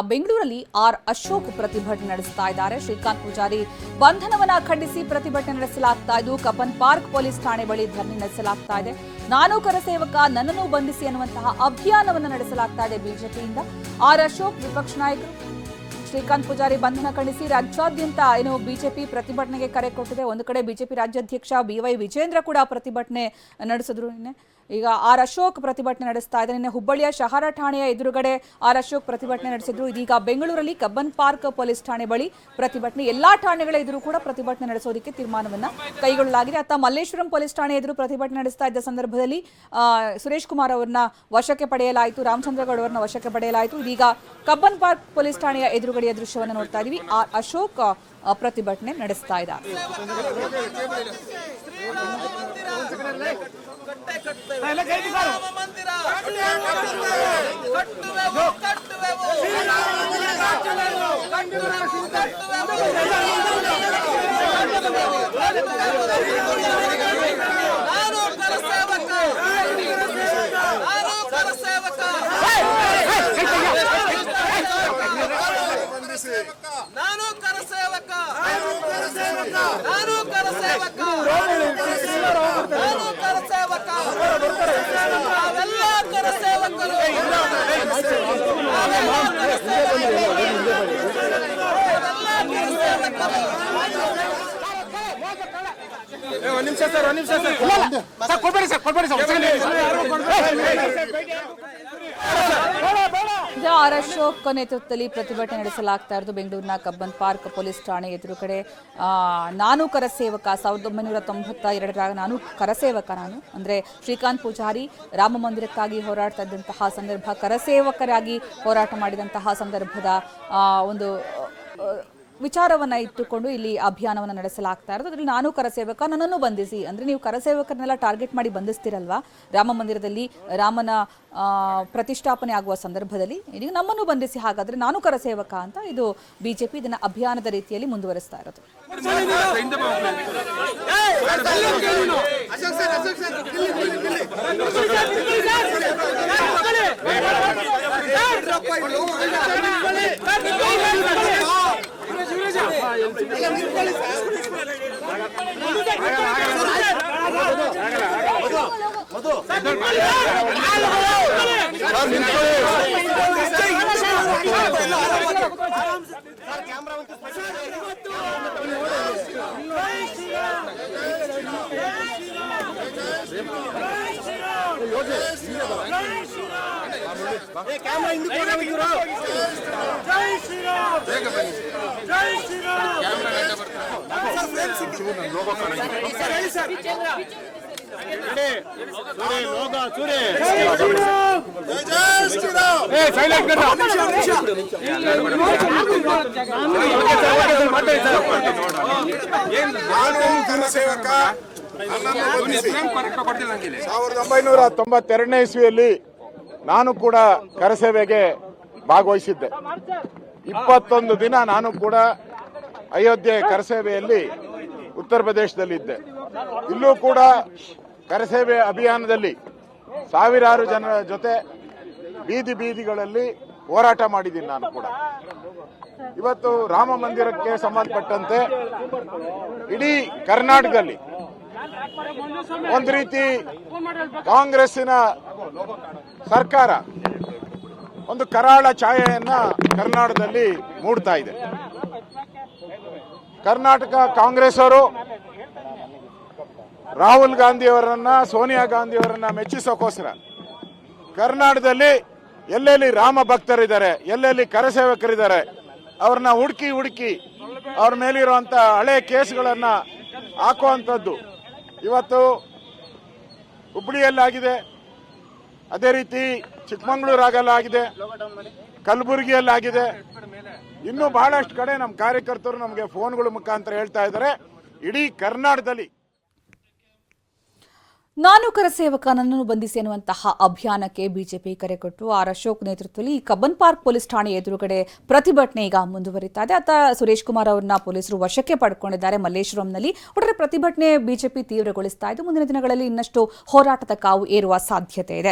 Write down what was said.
ಬೆಂಗಳೂರಲ್ಲಿ ಆರ್ ಅಶೋಕ್ ಪ್ರತಿಭಟನೆ ನಡೆಸ್ತಾ ಇದ್ದಾರೆ. ಶ್ರೀಕಾಂತ್ ಪೂಜಾರಿ ಬಂಧನವನ್ನ ಖಂಡಿಸಿ ಪ್ರತಿಭಟನೆ ನಡೆಸಲಾಗ್ತಾ ಇದ್ದು ಕಬ್ಬನ್ ಪಾರ್ಕ್ ಪೊಲೀಸ್ ಠಾಣೆ ಬಳಿ ಧರಣಿ ನಡೆಸಲಾಗ್ತಾ ಇದೆ. ನಾನು ಕರಸೇವಕ, ನನ್ನನ್ನು ಬಂಧಿಸಿ ಅನ್ನುವಂತಹ ಅಭಿಯಾನವನ್ನು ನಡೆಸಲಾಗ್ತಾ ಇದೆ ಬಿಜೆಪಿಯಿಂದ. ಆರ್ ಅಶೋಕ್ ವಿಪಕ್ಷ ನಾಯಕರು ಶ್ರೀಕಾಂತ್ ಪೂಜಾರಿ ಬಂಧನ ಖಂಡಿಸಿ ರಾಜ್ಯಾದ್ಯಂತ ಬಿಜೆಪಿ ಪ್ರತಿಭಟನೆಗೆ ಕರೆ ಕೊಟ್ಟಿದೆ. ಒಂದು ಕಡೆ ಬಿಜೆಪಿ ರಾಜ್ಯಾಧ್ಯಕ್ಷ BY ವಿಜೇಂದ್ರ ಕೂಡ ಪ್ರತಿಭಟನೆ ನಡೆಸಿದ್ರು. ಈಗ ಆರ್ ಅಶೋಕ್ ಪ್ರತಿಭಟನೆ ನಡೆಸ್ತಾ ಇದ್ದಾರೆ. ನಿನ್ನೆ ಹುಬ್ಬಳ್ಳಿಯ ಶಹರ ಠಾಣೆಯ ಎದುರುಗಡೆ ಆರ್ ಅಶೋಕ್ ಪ್ರತಿಭಟನೆ ನಡೆಸಿದ್ರು. ಇದೀಗ ಬೆಂಗಳೂರಲ್ಲಿ ಕಬ್ಬನ್ ಪಾರ್ಕ್ ಪೊಲೀಸ್ ಠಾಣೆ ಬಳಿ ಪ್ರತಿಭಟನೆ, ಎಲ್ಲಾ ಠಾಣೆಗಳ ಎದುರು ಕೂಡ ಪ್ರತಿಭಟನೆ ನಡೆಸೋದಕ್ಕೆ ತೀರ್ಮಾನವನ್ನ ಕೈಗೊಳ್ಳಲಾಗಿದೆ. ಅತ್ತ ಮಲ್ಲೇಶ್ವರಂ ಪೊಲೀಸ್ ಠಾಣೆ ಎದುರು ಪ್ರತಿಭಟನೆ ನಡೆಸ್ತಾ ಇದ್ದ ಸಂದರ್ಭದಲ್ಲಿ ಸುರೇಶ್ ಕುಮಾರ್ ಅವರನ್ನ ವಶಕ್ಕೆ ಪಡೆಯಲಾಯಿತು, ರಾಮಚಂದ್ರಗೌಡ ಅವರನ್ನ ವಶಕ್ಕೆ ಪಡೆಯಲಾಯಿತು. ಇದೀಗ ಕಬ್ಬನ್ ಪಾರ್ಕ್ ಪೊಲೀಸ್ ಠಾಣೆಯ ಎದುರುಗಡೆಯ ದೃಶ್ಯವನ್ನು ನೋಡ್ತಾ ಇದೀವಿ. ಆರ್ ಅಶೋಕ್ ಪ್ರತಿಭಟನೆ ನಡೆಸ್ತಾ ಇದ್ದಾರೆ. ನಾನು ಕರಸೇವಕ, ನಾನು ಕರಸೇವಕ, ನಾನು ಕರಸೇವಕ, ನಾವೆಲ್ಲ ಕರಸೇವಕರು, ಒಂದು ನಿಮಿಷ ಸರ್, ಕೊಡ್ಬೇಡಿ ಸರ್. ಆರ್ ಅಶೋಕ್ ನೇತೃತ್ವದಲ್ಲಿ ಪ್ರತಿಭಟನೆ ನಡೆಸಲಾಗ್ತಾ ಇರೋದು ಬೆಂಗಳೂರಿನ ಕಬ್ಬನ್ ಪಾರ್ಕ್ ಪೊಲೀಸ್ ಠಾಣೆ ಎದುರುಗಡೆ. ನಾನು ಕರಸೇವಕ, 1992 ನಾನು ಕರಸೇವಕ, ನಾನು ಅಂದ್ರೆ ಶ್ರೀಕಾಂತ್ ಪೂಜಾರಿ ರಾಮ ಮಂದಿರಕ್ಕಾಗಿ ಹೋರಾಡ್ತಾ ಇದ್ದಂತಹ ಸಂದರ್ಭ, ಕರಸೇವಕರಾಗಿ ಹೋರಾಟ ಮಾಡಿದಂತಹ ಸಂದರ್ಭದ ಒಂದು ವಿಚಾರವನ್ನ ಇಟ್ಟುಕೊಂಡು ಇಲ್ಲಿ ಅಭಿಯಾನವನ್ನು ನಡೆಸಲಾಗ್ತಾ ಇರೋದು. ಅದರಲ್ಲಿ ನಾನು ಕರಸೇವಕ, ನನ್ನನ್ನು ಬಂಧಿಸಿ, ಅಂದ್ರೆ ನೀವು ಕರಸೇವಕರನ್ನೆಲ್ಲ ಟಾರ್ಗೆಟ್ ಮಾಡಿ ಬಂಧಿಸ್ತಿರಲ್ವಾ ರಾಮ ಮಂದಿರದಲ್ಲಿ ರಾಮನ ಪ್ರತಿಷ್ಠಾಪನೆ ಆಗುವ ಸಂದರ್ಭದಲ್ಲಿ, ಈಗ ನಮ್ಮನ್ನು ಬಂಧಿಸಿ, ಹಾಗಾದ್ರೆ ನಾನು ಕರಸೇವಕ ಅಂತ ಇದು ಬಿಜೆಪಿ ಇದನ್ನ ಅಭಿಯಾನದ ರೀತಿಯಲ್ಲಿ ಮುಂದುವರಿಸ್ತಾ ಇರೋದು. ಕರಸೇವಕ 1992 ಇಸ್ವಿಯಲ್ಲಿ ನಾನು ಕೂಡ ಕರಸೇವೆಗೆ ಭಾಗವಹಿಸಿದ್ದೆ. 21 ದಿನ ನಾನು ಕೂಡ ಅಯೋಧ್ಯೆ ಕರಸೇವೆಯಲ್ಲಿ ಉತ್ತರ ಪ್ರದೇಶದಲ್ಲಿದ್ದೆ. ಇಲ್ಲೂ ಕೂಡ ಕರಸೇವೆ ಅಭಿಯಾನದಲ್ಲಿ ಸಾವಿರಾರು ಜನರ ಜೊತೆ ಬೀದಿಗಳಲ್ಲಿ ಹೋರಾಟ ಮಾಡಿದ್ದೀನಿ ನಾನು ಕೂಡ. ಇವತ್ತು ರಾಮ ಮಂದಿರಕ್ಕೆ ಸಂಬಂಧಪಟ್ಟಂತೆ ಇಡೀ ಕರ್ನಾಟಕದಲ್ಲಿ ಒಂದು ರೀತಿ ಕಾಂಗ್ರೆಸ್ಸಿನ ಸರ್ಕಾರ ಒಂದು ಕರಾಳ ಛಾಯೆಯನ್ನ ಕರ್ನಾಟಕದಲ್ಲಿ ಮೂಡ್ತಾ ಇದೆ. ಕರ್ನಾಟಕ ಕಾಂಗ್ರೆಸ್ ಅವರು ರಾಹುಲ್ ಗಾಂಧಿ ಅವರನ್ನ, ಸೋನಿಯಾ ಗಾಂಧಿ ಅವರನ್ನ ಮೆಚ್ಚಿಸೋಕೋಸ್ಕರ ಕರ್ನಾಟಕದಲ್ಲಿ ಎಲ್ಲೆಲ್ಲಿ ರಾಮ ಭಕ್ತರಿದ್ದಾರೆ, ಎಲ್ಲೆಲ್ಲಿ ಕರಸೇವಕರಿದ್ದಾರೆ, ಅವ್ರನ್ನ ಹುಡುಕಿ ಅವ್ರ ಮೇಲಿರುವಂತ ಹಳೆ ಕೇಸ್ಗಳನ್ನ ಹಾಕುವಂಥದ್ದು ಇವತ್ತು ಹುಬ್ಬಳ್ಳಿಯಲ್ಲಾಗಿದೆ, ಅದೇ ರೀತಿ ಚಿಕ್ಕಮಗಳೂರಾಗಲ್ಲಾಗಿದೆ, ಕಲಬುರಗಿಯಲ್ಲಾಗಿದೆ. ಇನ್ನೂ ಬಹಳಷ್ಟು ಕಡೆ ನಮ್ಮ ಕಾರ್ಯಕರ್ತರು ನಮಗೆ ಫೋನ್ಗಳ ಮುಖಾಂತರ ಹೇಳ್ತಾ ಇದ್ದಾರೆ. ಇಡೀ ಕರ್ನಾಟಕದಲ್ಲಿ ನಾನು ಕರಸೇವಕ, ನನ್ನನ್ನು ಬಂಧಿಸಿ ಎನ್ನುವಂತಹ ಅಭಿಯಾನಕ್ಕೆ ಬಿಜೆಪಿ ಕರೆ ಕೊಟ್ಟು ಆರ್ ಅಶೋಕ್ ನೇತೃತ್ವದಲ್ಲಿ ಕಬ್ಬನ್ ಪಾರ್ಕ್ ಪೊಲೀಸ್ ಠಾಣೆ ಎದುರುಗಡೆ ಪ್ರತಿಭಟನೆ ಈಗ ಮುಂದುವರಿತಾ ಇದೆ. ಅತ್ತ ಸುರೇಶ್ ಕುಮಾರ್ ಅವರನ್ನ ಪೊಲೀಸರು ವಶಕ್ಕೆ ಪಡ್ಕೊಂಡಿದ್ದಾರೆ ಮಲ್ಲೇಶ್ವರಂನಲ್ಲಿ. ಒಟ್ಟಾರೆ ಪ್ರತಿಭಟನೆ ಬಿಜೆಪಿ ತೀವ್ರಗೊಳಿಸ್ತಾ ಇದೆ. ಮುಂದಿನ ದಿನಗಳಲ್ಲಿ ಇನ್ನಷ್ಟು ಹೋರಾಟದ ಕಾವು ಏರುವ ಸಾಧ್ಯತೆ ಇದೆ.